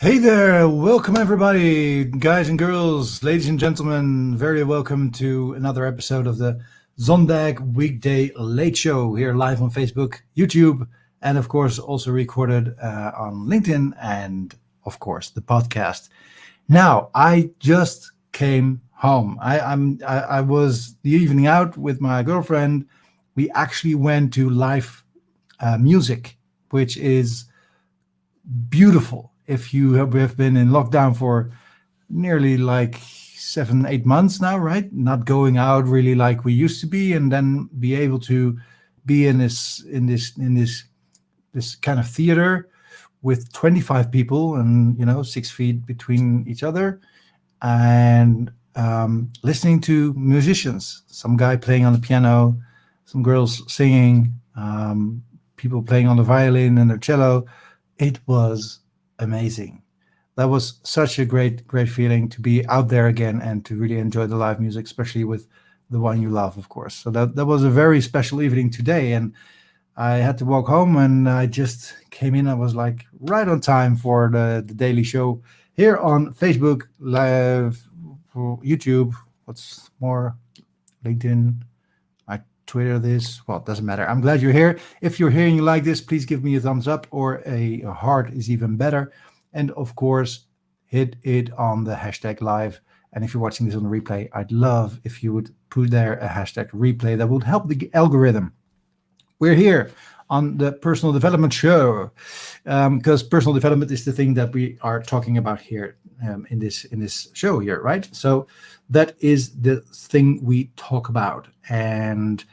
Hey there, welcome everybody, guys and girls, ladies and gentlemen. Very welcome to another episode of the Zondag Weekday Late Show here live on Facebook, YouTube, and of course also recorded on LinkedIn and of course the podcast. Now, I just came home. I was the evening out with my girlfriend. We actually went to live music, which is beautiful. If you have been in lockdown for nearly like 7, 8 months now, right? Not going out really like we used to be, and then be able to be in this kind of theater with 25 people and 6 feet between each other, and listening to musicians, some guy playing on the piano, some girls singing, people playing on the violin and the cello. It was amazing. That was such a great feeling to be out there again and to really enjoy the live music, especially with the one you love, of course. So that was a very special evening today. And I had to walk home and I just came in. I was like right on time for the daily show here on Facebook, live, YouTube. What's more, LinkedIn, I Twitter this. Well, it doesn't matter. I'm glad you're here. If you're here and you like this, please give me a thumbs up, or a heart is even better. And of course, hit it on the hashtag live. And if you're watching this on the replay, I'd love if you would put there a hashtag replay. That would help the algorithm. We're here on the personal development show, because personal development is the thing that we are talking about here, in this show here, right? So that is the thing we talk about, and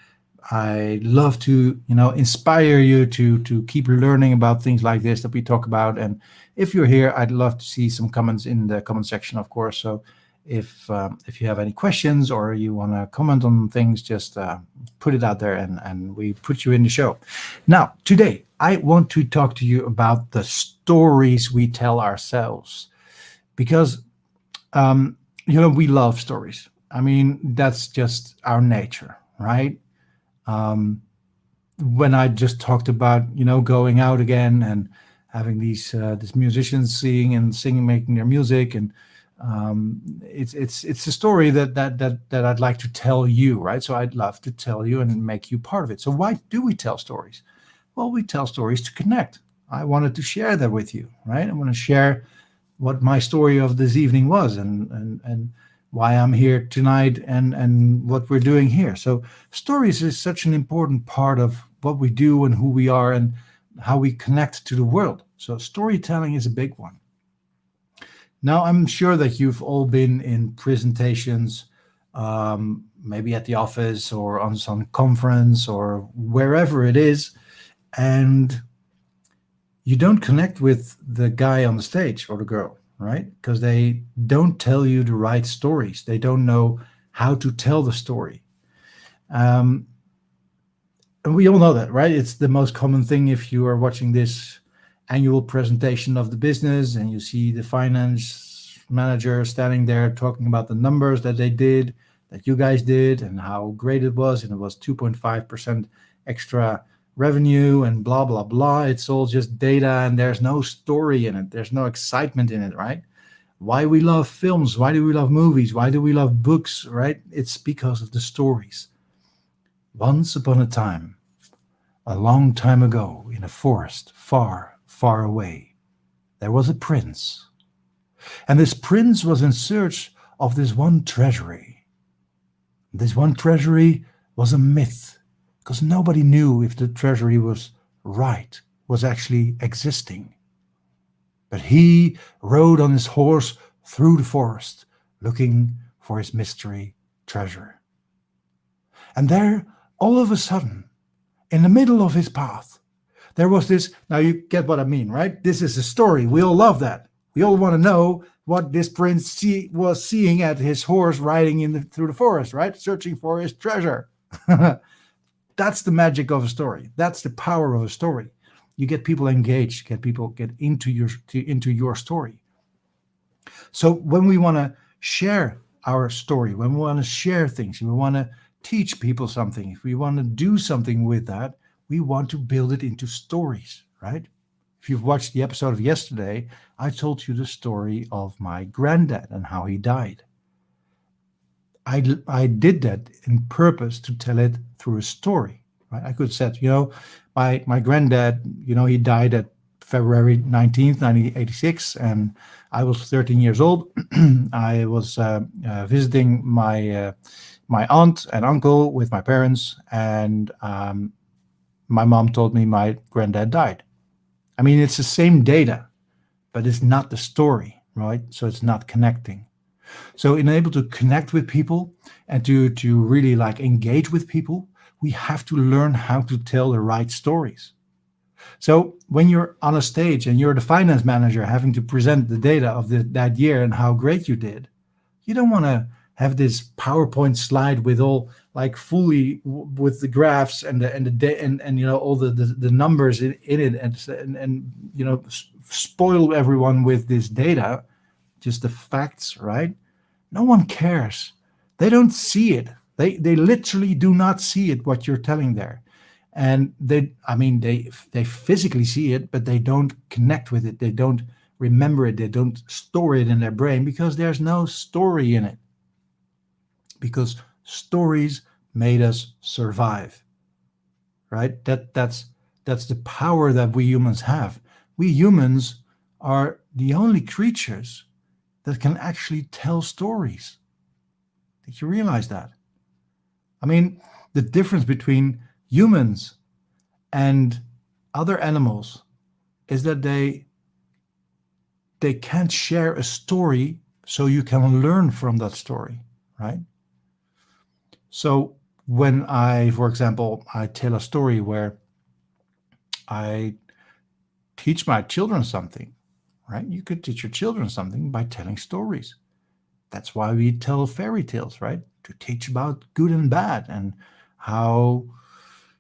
I love to inspire you to keep learning about things like this that we talk about. And if you're here, I'd love to see some comments in the comment section, of course. So if you have any questions or you want to comment on things, just put it out there, and we put you in the show. Now, today, I want to talk to you about the stories we tell ourselves, because we love stories. I mean, that's just our nature, right? When I just talked about going out again and having these musicians singing, making their music, and it's a story that I'd like to tell you, right? So I'd love to tell you and make you part of it. So why do we tell stories? Well, we tell stories to connect. I wanted to share that with you, right? I want to share what my story of this evening was, and why I'm here tonight, and what we're doing here. So stories is such an important part of what we do and who we are and how we connect to the world. So storytelling is a big one. Now, I'm sure that you've all been in presentations, maybe at the office or on some conference or wherever it is, and you don't connect with the guy on the stage or the girl, right? Because they don't tell you the right stories. They don't know how to tell the story. And we all know that, right? It's the most common thing if you are watching this annual presentation of the business and you see the finance manager standing there talking about the numbers that they did, that you guys did, and how great it was. And it was 2.5% extra revenue and blah, blah, blah. It's all just data, and there's no story in it. There's no excitement in it, right? Why we love films, why do we love movies, why do we love books, right? It's because of the stories. Once upon a time, a long time ago, in a forest far, far away, there was a prince. And this prince was in search of this one treasury. This one treasury was a myth, because nobody knew if the treasury was actually existing. But he rode on his horse through the forest, looking for his mystery treasure. And there, all of a sudden, in the middle of his path, there was this. Now you get what I mean, right? This is a story. We all love that. We all want to know what this prince was seeing at his horse riding through the forest, right? Searching for his treasure. That's the magic of a story. That's the power of a story. You get people engaged, get into your story. So when we want to share our story, when we want to share things, we want to teach people something, if we want to do something with that, we want to build it into stories, right? if you've watched the episode of yesterday, I told you the story of my granddad and how he died. I did that in purpose to tell it through a story. Right? I could have said, my granddad, he died at February 19th, 1986, and I was 13 years old. I was visiting my aunt and uncle with my parents, and my mom told me my granddad died. I mean, it's the same data, but it's not the story, right? So it's not connecting. So in able to connect with people and to really like engage with people, we have to learn how to tell the right stories. So when you're on a stage and you're the finance manager having to present the data of that year and how great you did, you don't want to have this PowerPoint slide with all like fully with the graphs and and all the numbers in it and spoil everyone with this data, just the facts, right? No one cares. They don't see it. They literally do not see it what you're telling there. And they physically see it, but they don't connect with it. They don't remember it. They don't store it in their brain because there's no story in it. Because stories made us survive. Right? That's the power that we humans have. We humans are the only creatures that can actually tell stories. Did you realize that? I mean, the difference between humans and other animals is that they can't share a story so you can learn from that story, right? So when for example, I tell a story where I teach my children something, right? You could teach your children something by telling stories. That's why we tell fairy tales, right? To teach about good and bad and how,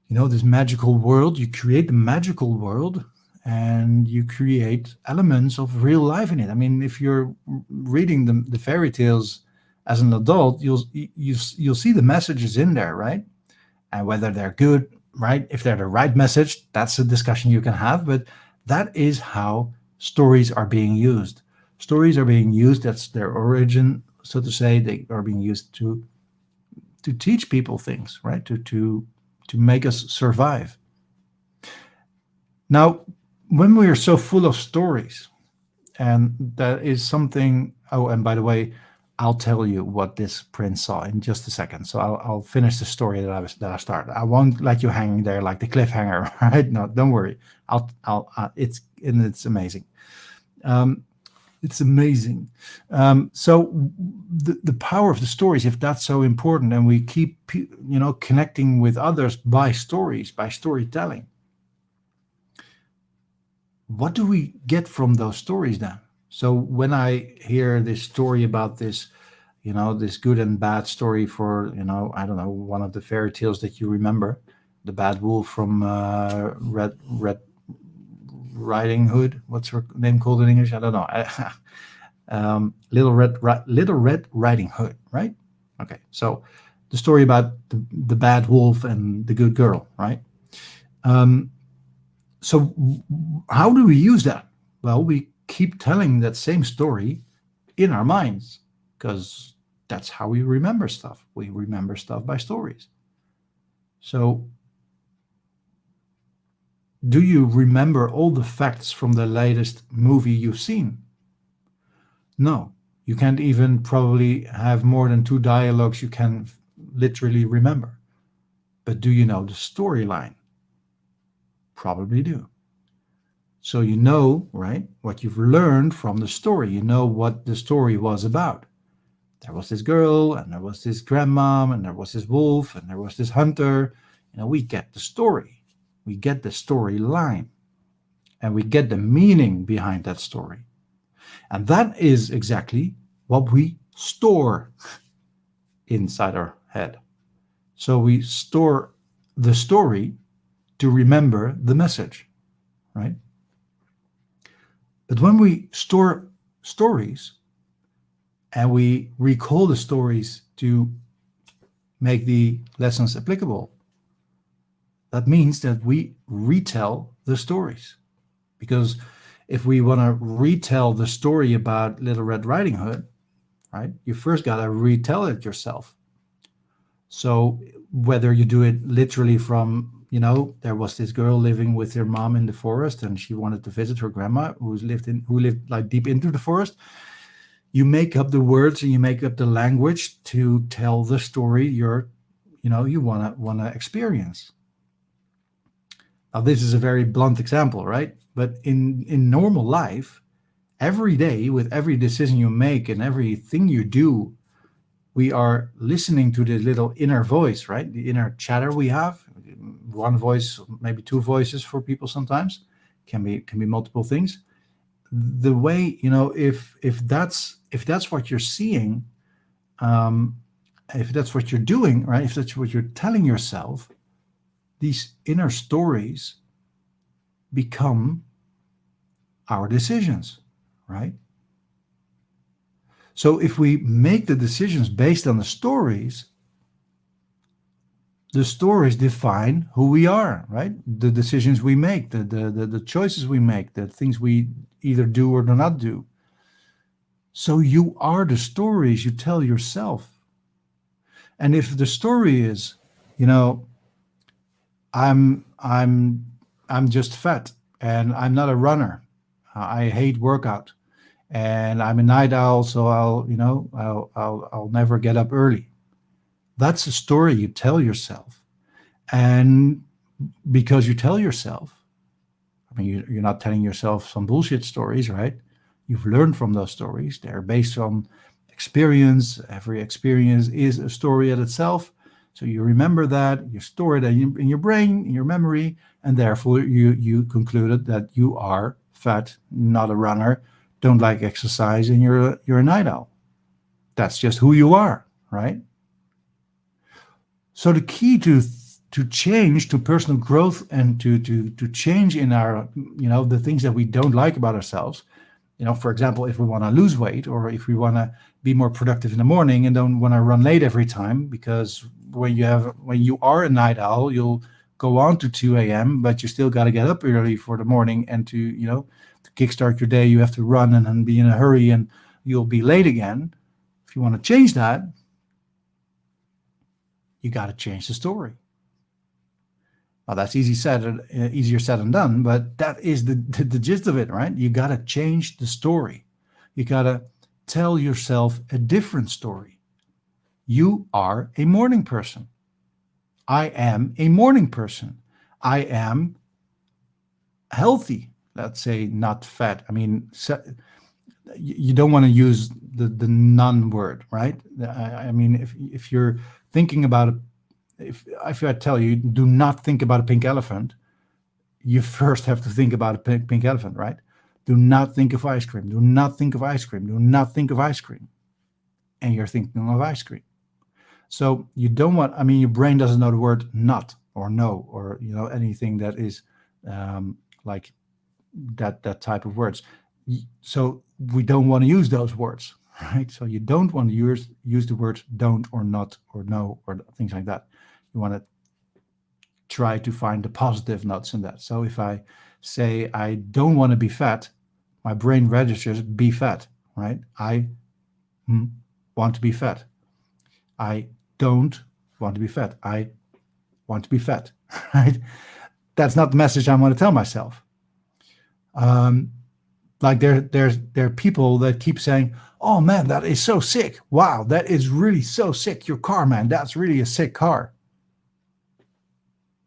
this magical world, you create the magical world and you create elements of real life in it. I mean, if you're reading the fairy tales as an adult, you'll see the messages in there, right? And whether they're good, right? If they're the right message, that's a discussion you can have. But that is how stories are being used. Stories are being used. That's their origin, so to say. They are being used to teach people things, right? To make us survive. Now, when we are so full of stories, and that is something. Oh, and by the way, I'll tell you what this prince saw in just a second. So I'll finish the story that I started. I won't let you hang there like the cliffhanger, right? No, don't worry. It's amazing. It's amazing. So the power of the stories, if that's so important, and we keep connecting with others by stories, by storytelling. What do we get from those stories then? So when I hear this story about this, this good and bad story for, I don't know, one of the fairy tales that you remember, the bad wolf from Red Riding Hood. What's her name called in English? I don't know. Little Red Riding Hood, right? Okay, so the story about the bad wolf and the good girl, right? So how do we use that? Well, we keep telling that same story in our minds because that's how we remember stuff. We remember stuff by stories. So do you remember all the facts from the latest movie you've seen? No. You can't even probably have more than 2 dialogues you can literally remember. But do you know the storyline? Probably do. So you know, right, what you've learned from the story. You know what the story was about. There was this girl, and there was this grandmom, and there was this wolf, and there was this hunter. We get the story. We get the storyline. And we get the meaning behind that story. And that is exactly what we store inside our head. So we store the story to remember the message, right? But when we store stories and we recall the stories to make the lessons applicable, that means that we retell the stories Because if we want to retell the story about Little Red Riding Hood, right, you first got to retell it yourself. So whether you do it literally from, there was this girl living with her mom in the forest, and she wanted to visit her grandma who lived like deep into the forest. You make up the words and you make up the language to tell the story you wanna experience. Now this is a very blunt example, right? But in normal life, every day with every decision you make and everything you do, we are listening to the little inner voice, right? The inner chatter we have. One voice, maybe two voices for people sometimes. Can be multiple things. The way, if that's what you're seeing, um, if that's what you're doing, right? If that's what you're telling yourself, these inner stories become our decisions, right? So if we make the decisions based on the stories define who we are, right? The decisions we make, the choices we make, the things we either do or do not do. So you are the stories you tell yourself. And if the story is, you know, I'm just fat and I'm not a runner. I hate workout and I'm a night owl, so I'll never get up early. That's a story you tell yourself. And because you tell yourself, I mean, you're not telling yourself some bullshit stories, right? You've learned from those stories. They're based on experience. Every experience is a story at itself. So you remember that, you store it in your brain, in your memory, and therefore you concluded that you are fat, not a runner, don't like exercise, and you're a night owl. That's just who you are, right? So the key to change, to personal growth, and to change in our, the things that we don't like about ourselves. For example, if we want to lose weight, or if we want to be more productive in the morning and don't want to run late every time, because when you are a night owl, you'll go on to 2 a.m., but you still got to get up early for the morning, and to kickstart your day, you have to run and then be in a hurry, and you'll be late again. If you want to change that, you got to change the story. Well, that's easier said than done, but that is the gist of it, right? You got to change the story. You got to tell yourself a different story. You are a morning person. I am a morning person. I am healthy. Let's say not fat. I mean, you don't want to use the none word, right? I mean, if you're thinking about it, if I tell you, do not think about a pink elephant, you first have to think about a pink elephant, right? Do not think of ice cream. Do not think of ice cream. Do not think of ice cream. And you're thinking of ice cream. So you don't want, I mean, your brain doesn't know the word not or no, or, anything that is like that type of words. So we don't want to use those words, right? So you don't want to use the words don't or not or no or things like that. You want to try to find the positive notes in that. So if I say I don't want to be fat, my brain registers be fat, right? I want to be fat. I don't want to be fat. I want to be fat, right? That's not the message I want to tell myself. Like there are people that keep saying, "Oh man, that is so sick. Wow, that is really so sick. Your car, man, that's really a sick car."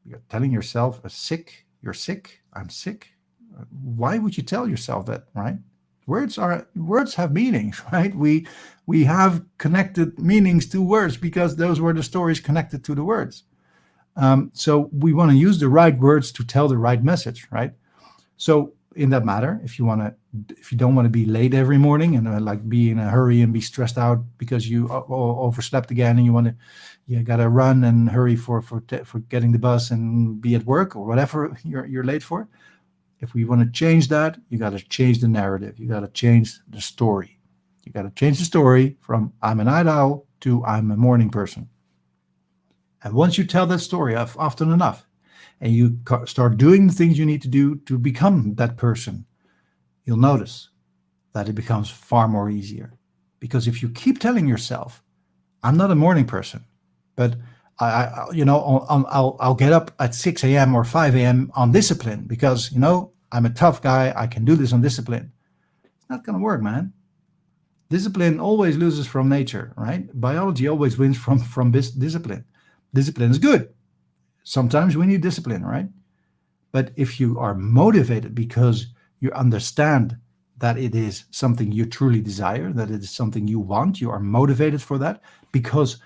You're telling yourself you're sick, I'm sick. Why would you tell yourself that, right? Words have meanings, right? We have connected meanings to words because those were the stories connected to the words. So we want to use the right words to tell the right message, right? So in that matter, if you don't want to be late every morning and like be in a hurry and be stressed out because you overslept again, and you gotta run and hurry for getting the bus and be at work or whatever you're late for. If we want to change that, you got to change the narrative. You got to change the story. You got to change the story from I'm a night owl to I'm a morning person. And once you tell that story often enough, and you start doing the things you need to do to become that person, you'll notice that it becomes far more easier. Because if you keep telling yourself, I'm not a morning person, but I'll get up at 6 a.m. or 5 a.m. on discipline because, I'm a tough guy. I can do this on discipline. It's not going to work, man. Discipline always loses from nature, right? Biology always wins from discipline. Discipline is good. Sometimes we need discipline, right? But if you are motivated because you understand that it is something you truly desire, that it is something you want, you are motivated for that because,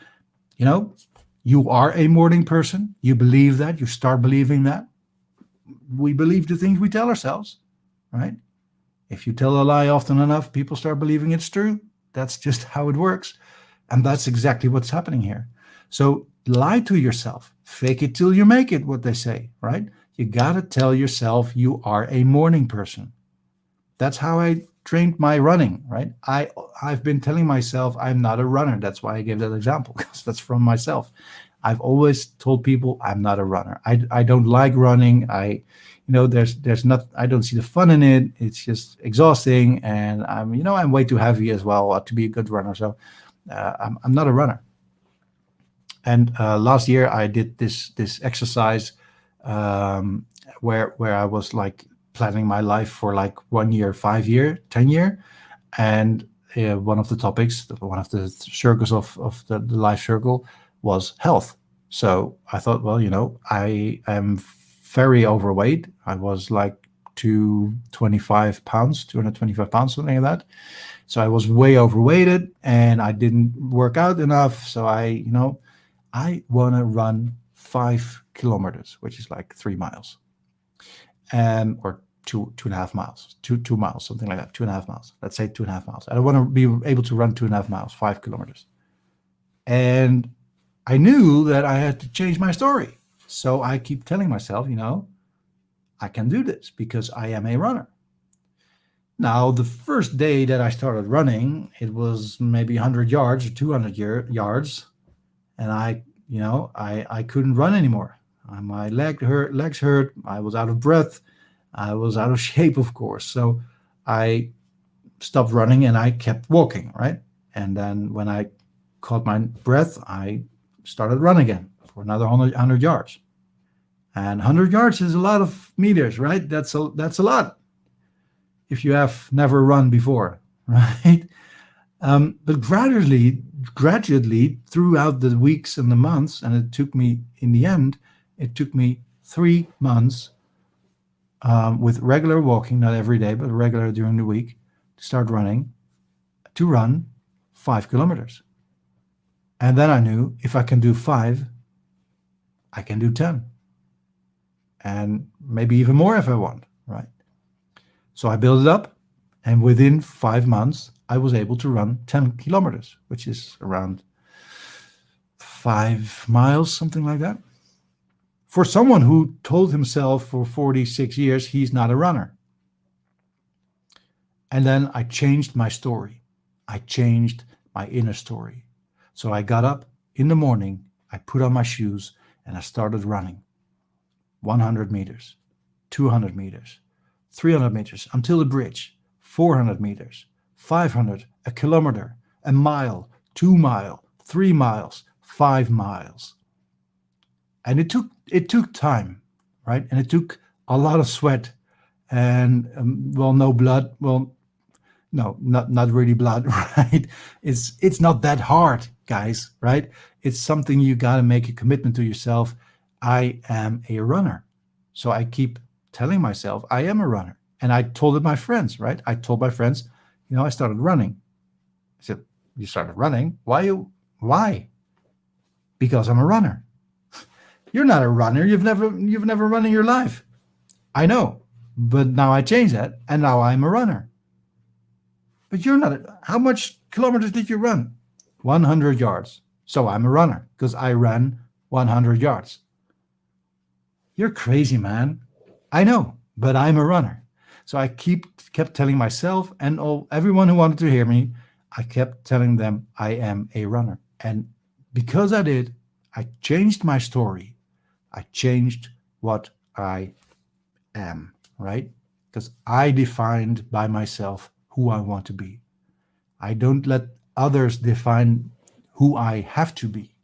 you are a morning person, you believe that, you start believing that. We believe the things we tell ourselves, right? If you tell a lie often enough, people start believing it's true. That's just how it works. And that's exactly what's happening here. So lie to yourself. Fake it till you make it, what they say, right? You got to tell yourself you are a morning person. That's how I trained my running, right? I've been telling myself I'm not a runner. That's why I gave that example, because that's from myself. I've always told people I'm not a runner. I don't like running. There's not. I don't see the fun in it. It's just exhausting, and I'm way too heavy as well to be a good runner. So I'm not a runner. And last year I did this exercise where I was like planning my life for like 1 year, 5 year, 10 year, and one of the topics, one of the circles of the life circle was health. So I thought, well, I am very overweight. I was like 225 pounds, 225 pounds, something like that. So I was way overweighted and I didn't work out enough. So I want to run 5 kilometers, which is like 3 miles, or 2.5 miles, 2 miles, something like that, 2.5 miles. Let's say 2.5 miles. I want to be able to run 2.5 miles, 5 kilometers. And I knew that I had to change my story. So I keep telling myself, I can do this because I am a runner. Now, the first day that I started running, it was maybe 100 yards or 200 yards. And I couldn't run anymore. My legs hurt. I was out of breath. I was out of shape, of course. So I stopped running and I kept walking, right? And then when I caught my breath, I started running again for another 100 yards. And 100 yards is a lot of meters, right? That's a lot if you have never run before, right? But gradually, throughout the weeks and the months, and it took me 3 months with regular walking, not every day, but regular during the week, to run 5 kilometers. And then I knew if I can do 5, I can do 10. And maybe even more if I want, right? So I built it up, and within 5 months, I was able to run 10 kilometers, which is around 5 miles, something like that. For someone who told himself for 46 years he's not a runner. And then I changed my story. I changed my inner story. So I got up in the morning, I put on my shoes, and I started running. 100 meters, 200 meters, 300 meters until the bridge, 400 meters, 500, a kilometer, a mile, 2 miles, 3 miles, 5 miles. And it took time, right? And it took a lot of sweat and no blood. Well, no, not really blood, right? It's not that hard, guys, right? It's something you got to make a commitment to yourself. I am a runner. So I keep telling myself I am a runner. And I told my friends, right? I told my friends, I started running. I said, you started running? Why? Because I'm a runner. You're not a runner. You've never run in your life. I know. But now I changed that. And now I'm a runner. But you're not. How much kilometers did you run? 100 yards. So I'm a runner because I ran 100 yards. You're crazy, man. I know, but I'm a runner. So I kept telling myself and everyone who wanted to hear me, I kept telling them I am a runner. And because I did, I changed my story. I changed what I am, right? Because I defined by myself who I want to be. I don't let others define who I have to be.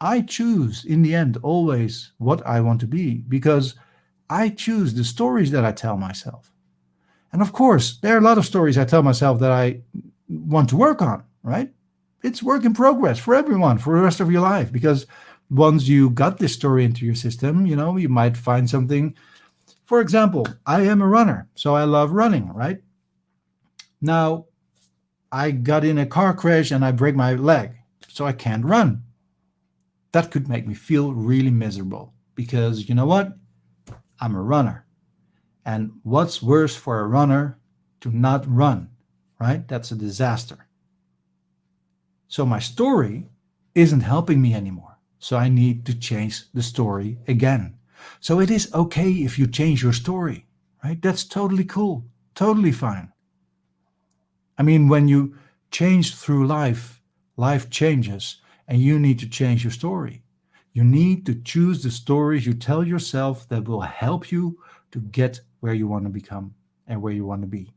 I choose in the end always what I want to be because I choose the stories that I tell myself. And of course, there are a lot of stories I tell myself that I want to work on, right? It's work in progress for everyone for the rest of your life because once you got this story into your system, you might find something. For example, I am a runner, so I love running, right? Now, I got in a car crash and I break my leg, so I can't run. That could make me feel really miserable because you know what? I'm a runner. And what's worse for a runner to not run, right? That's a disaster. So my story isn't helping me anymore. So I need to change the story again. So it is okay if you change your story, right? That's totally cool, totally fine. I mean, when you change through life, life changes, and you need to change your story. You need to choose the stories you tell yourself that will help you to get where you want to become and where you want to be.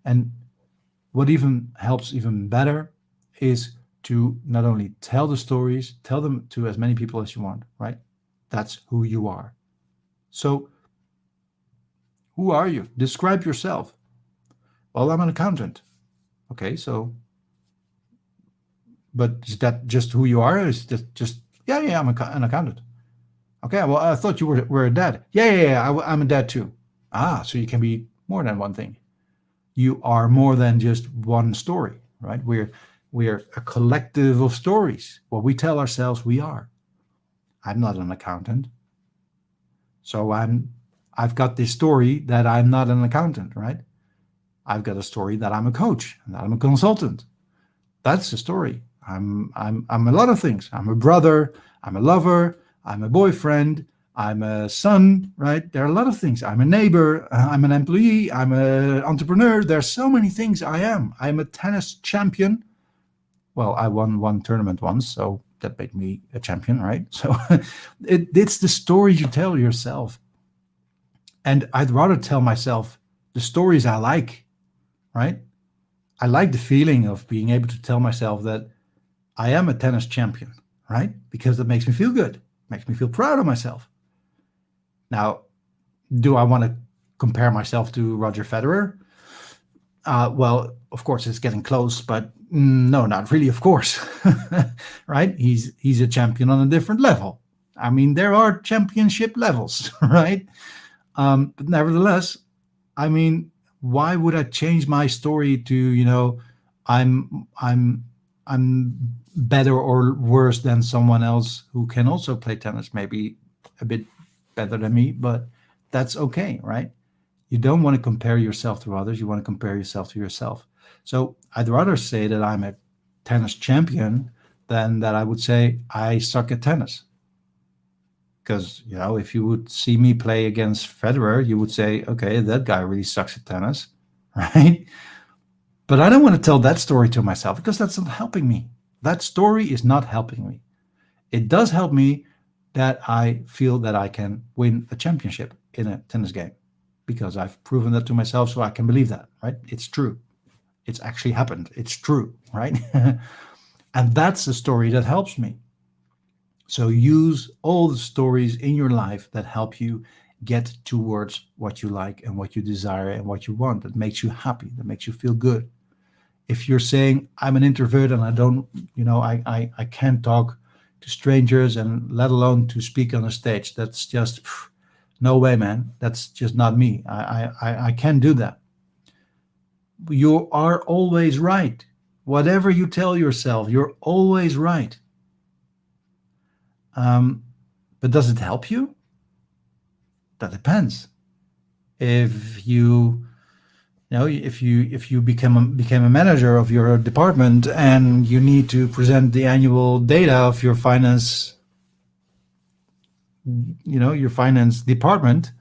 And what even helps even better is to not only tell the stories, tell them to as many people as you want, right? That's who you are. So, who are you? Describe yourself. Well, I'm an accountant. Okay, so but is that just who you are? Is that just yeah, I'm an accountant. Okay, well, I thought you were a dad. Yeah, I'm a dad too. Ah, so you can be more than one thing. You are more than just one story, right? We're a collective of stories. What we tell ourselves we are. I'm not an accountant, so I've got this story that I'm not an accountant, right? I've got a story that I'm a coach and that I'm a consultant. That's the story. I'm a lot of things. I'm a brother, I'm a lover, I'm a boyfriend, I'm a son, right? There are a lot of things. I'm a neighbor, I'm an employee, I'm an entrepreneur. There's so many things I am. I'm a tennis champion. Well, I won one tournament once, so that made me a champion, right? So it's the story you tell yourself. And I'd rather tell myself the stories I like, right? I like the feeling of being able to tell myself that I am a tennis champion, right? Because that makes me feel good, makes me feel proud of myself. Now, do I want to compare myself to Roger Federer? Well, of course, it's getting close, but no, not really. Of course, right? He's a champion on a different level. I mean, there are championship levels, right? But nevertheless, I mean, why would I change my story to I'm better or worse than someone else who can also play tennis, maybe a bit better than me, but that's okay, right? You don't want to compare yourself to others. You want to compare yourself to yourself. So I'd rather say that I'm a tennis champion than that I would say I suck at tennis. Because, if you would see me play against Federer, you would say, okay, that guy really sucks at tennis, right? But I don't want to tell that story to myself because that's not helping me. That story is not helping me. It does help me that I feel that I can win a championship in a tennis game because I've proven that to myself, so I can believe that, right? It's true. It's actually happened. It's true, right? And that's the story that helps me. So use all the stories in your life that help you get towards what you like and what you desire and what you want, that makes you happy, that makes you feel good. If you're saying, I'm an introvert and I don't, I can't talk to strangers and let alone to speak on a stage, that's just no way, man. That's just not me. I can't do that. You are always right. Whatever you tell yourself, you're always right. But does it help you? That depends. If if you became a manager of your department and you need to present the annual data of your finance, your finance department,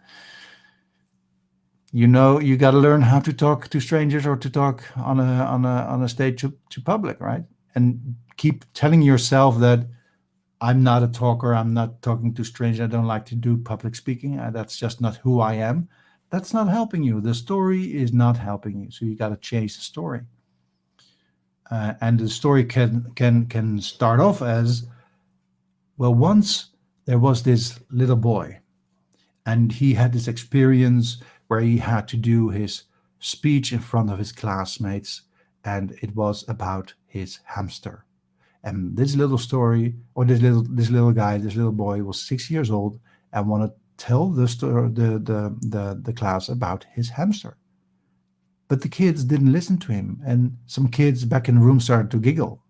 you got to learn how to talk to strangers or to talk on a stage to public, right? And keep telling yourself that I'm not a talker. I'm not talking to strangers. I don't like to do public speaking. That's just not who I am. That's not helping you. The story is not helping you. So you got to change the story. And the story can start off as, well, once there was this little boy, and he had this experience where he had to do his speech in front of his classmates, and it was about his hamster. And this little story, or this little guy, this little boy was 6 years old and wanted to tell the story, the class about his hamster. But the kids didn't listen to him, and some kids back in the room started to giggle.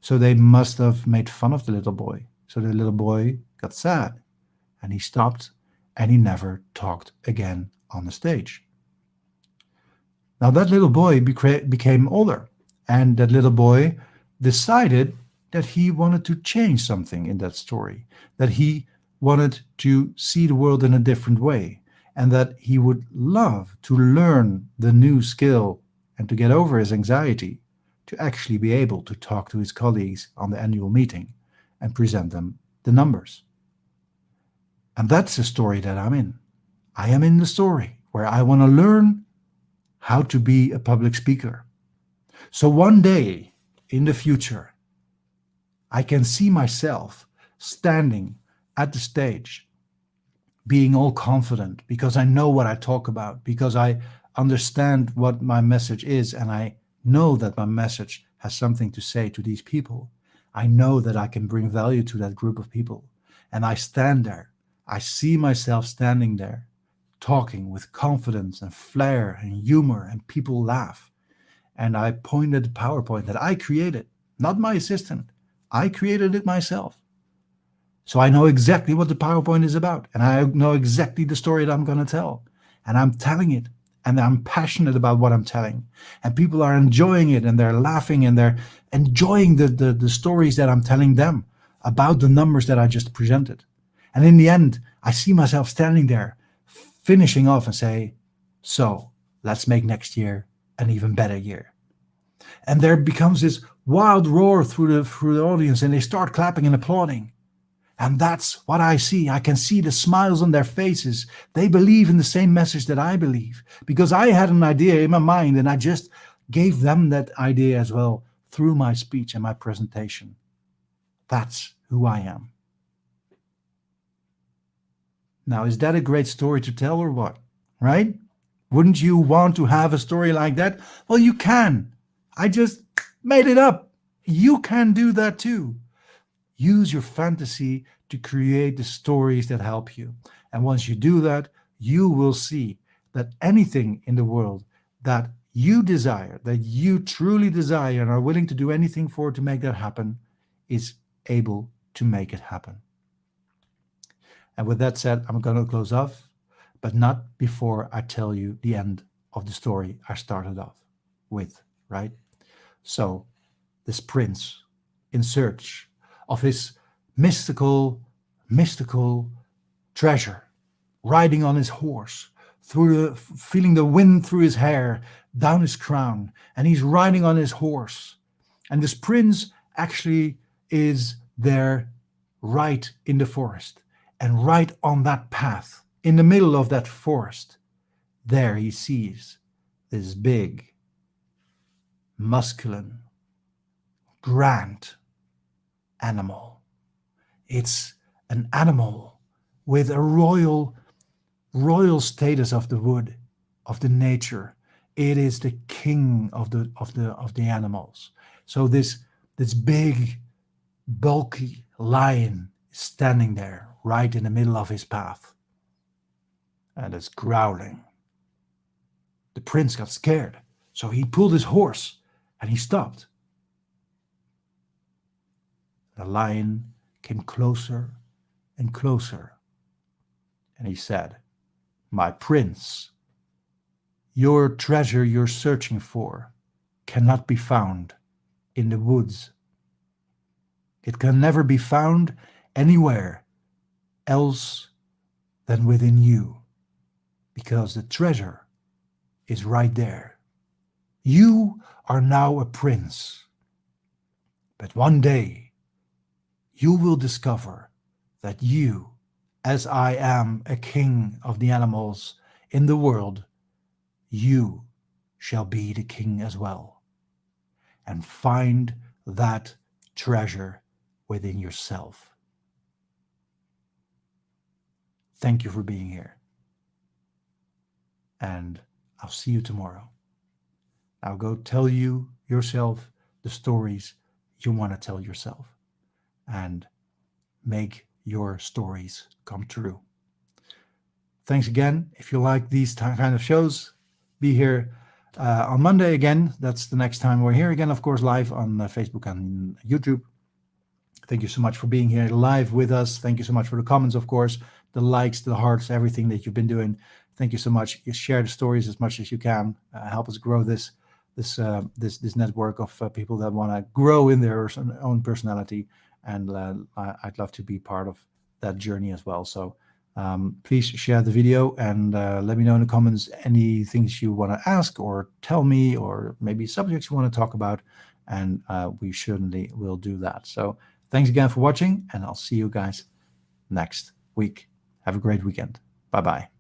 So they must have made fun of the little boy. So the little boy got sad, and he stopped, and he never talked again on the stage. Now that little boy became older, and that little boy decided that he wanted to change something in that story, that he wanted to see the world in a different way, and that he would love to learn the new skill and to get over his anxiety, to actually be able to talk to his colleagues on the annual meeting and present them the numbers. And that's the story that I'm in. I am in the story where I want to learn how to be a public speaker. So one day in the future, I can see myself standing at the stage, being all confident because I know what I talk about, because I understand what my message is, and I know that my message has something to say to these people. I know that I can bring value to that group of people. And I stand there. I see myself standing there, talking with confidence and flair and humor, and people laugh. And I point at the PowerPoint that I created, not my assistant. I created it myself. So I know exactly what the PowerPoint is about, and I know exactly the story that I'm going to tell. And I'm telling it, and I'm passionate about what I'm telling. And people are enjoying it, and they're laughing, and they're enjoying the stories that I'm telling them about the numbers that I just presented. And in the end, I see myself standing there, finishing off and say, so let's make next year an even better year. And there becomes this wild roar through the audience, and they start clapping and applauding. And that's what I see. I can see the smiles on their faces. They believe in the same message that I believe, because I had an idea in my mind and I just gave them that idea as well through my speech and my presentation. That's who I am. Now, is that a great story to tell or what? Right? Wouldn't you want to have a story like that? Well, you can. I just made it up. You can do that too. Use your fantasy to create the stories that help you. And once you do that, you will see that anything in the world that you desire, that you truly desire and are willing to do anything for to make that happen, is able to make it happen. And with that said, I'm going to close off, but not before I tell you the end of the story I started off with, right? So, this prince, in search of his mystical treasure, riding on his horse, feeling the wind through his hair, down his crown, and he's riding on his horse. And this prince actually is there right in the forest. And right on that path, in the middle of that forest, there he sees this big, masculine, grand animal. It's an animal with a royal status of the wood, of the nature. It is the king of the animals. So this big, bulky lion is standing there right in the middle of his path, and it's growling. The prince got scared, so he pulled his horse and he stopped. The lion came closer and closer, and he said, "My prince, your treasure you're searching for cannot be found in the woods. It can never be found anywhere else than within you, because the treasure is right there. You are now a prince, but one day you will discover that you, as I am a king of the animals in the world, you shall be the king as well. And find that treasure within yourself. Thank you for being here. And I'll see you tomorrow. Now go tell you yourself the stories you want to tell yourself and make your stories come true. Thanks again. If you like these kind of shows, be here on Monday again. That's the next time we're here again, of course, live on Facebook and YouTube. Thank you so much for being here live with us. Thank you so much for the comments, of course, the likes, the hearts, everything that you've been doing. Thank you so much. You share the stories as much as you can. Help us grow this network of people that want to grow in their own personality. And I'd love to be part of that journey as well. So please share the video and let me know in the comments any things you want to ask or tell me, or maybe subjects you want to talk about. And we certainly will do that. So thanks again for watching, and I'll see you guys next week. Have a great weekend. Bye-bye.